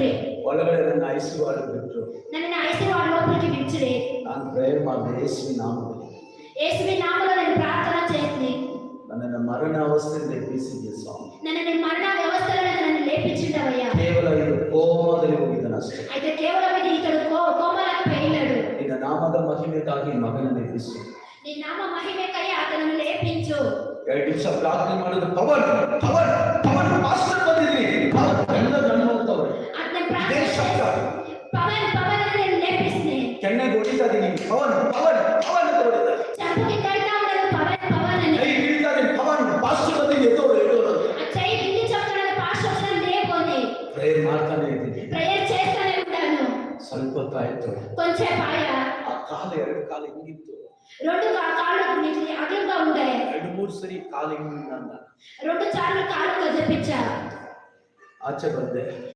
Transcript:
ಬಿಟ್ರಿ. ಒಳಗಡೆ ನನ್ನ ಆಶೀರ್ವಾದ ಬಿಟ್ರು. ನನ್ನ ಆಶೀರ್ವಾದ లోపలికి ಬಿಚ್ಚಿರಿ. ನಾನು ಪ್ರೇಯರ್ ಮಾಡಿದೆ ಯೇಸುವಿನ ನಾಮದಲ್ಲಿ. ಯೇಸುವಿನ ನಾಮದಲ್ಲಿ నేను ప్రార్థన చేసి ನನ್ನ ಮರಣ ಅವಸ್ಥೆಯಿಂದ ಎಬ್ಬಿಸಿದ್ದೆ ಸ್ವಾಮಿ. ನನ್ನ ಮರಣ ವ್ಯವಸ್ಥೆಯಲ್ಲಿ నన్ను లేపించిండవయ్యా. ಕೇವಲ ಇದು ಕೋಮದಲ್ಲಿ ಹೋಗಿದ್ದಾನೆ ಅಷ್ಟೇ. అయితే కేవలం ఇది ఇతడు కోమలకు పోయినాడు. ನಿನ್ನ ನಾಮದ ಮಹಿಮೆಗಾಗಿ ಮಗನನ್ನು ಎಬ್ಬಿಸು. నీ నామ మహిమకై అతనిని లేపించు. 2 ನಿಮಿಷ ಪ್ರಾರ್ಥನೆ ಮಾಡಿದ್ರೆ ಪವನ್ ಪವನ್ ಪವನ್ ಮಾಸ್ಟರ್ ಬಂದಿದ್ರಿ. ಎಲ್ಲ ಜನ ಹೋಗ್ತವ್ರೆ. ಇದೇ ಶಬ್ದ ಪವನ್ ಪವನ್ ಅಂತ నేను లేపిಸ್ತೀನಿ. ಕೆನ್ನೆಗೆ ಹೊಡಿತಾ ಇದೀನಿ. ಪವನ್ ಪವನ್ ಪವನ್ ಅಂತ ಹೊಡಿತಾ. ಚಂಪುಗೆ ಕೈತಾ ఉన్నాడు ಪವನ್ ಪವನ್ అని. ಕೈ ಹಿಡಿತಾ ಇದೀನಿ. ಪವನ್ ಮಾಸ್ಟರ್ ಬಂದಿದ್ರಿ. ಎದ್ದೋಡು ಎದ್ದೋಡು. ಆ ಕೈ ಹಿಡಿದು చెప్తున్నాడు పాస్టర్ వచ్చాడు లేపోని. ಪ್ರೇಯರ್ ಮಾಡ್ತಾನೆ ಇದ್ದೀನಿ. ಪ್ರೇಯರ್ చేస్తానే ఉంటాను. ಸ್ವಲ್ಪ ಹೊತ್ತು ಆಯ್ತು. కొంచెం పాయ. ಆ ಕಾಲು 2 ಕಾಲು ಹಿಂಗಿತ್ತು. 2 కాళ్ళు నీకు అగలంగా ఉంటాయి. 2-3 ಸರಿ ಕಾಲು ಹಿಂಗಿಂದ 2 సార్లు కాళ్ళు కదిపించా. ಆಚೆ ಬಂದೆ.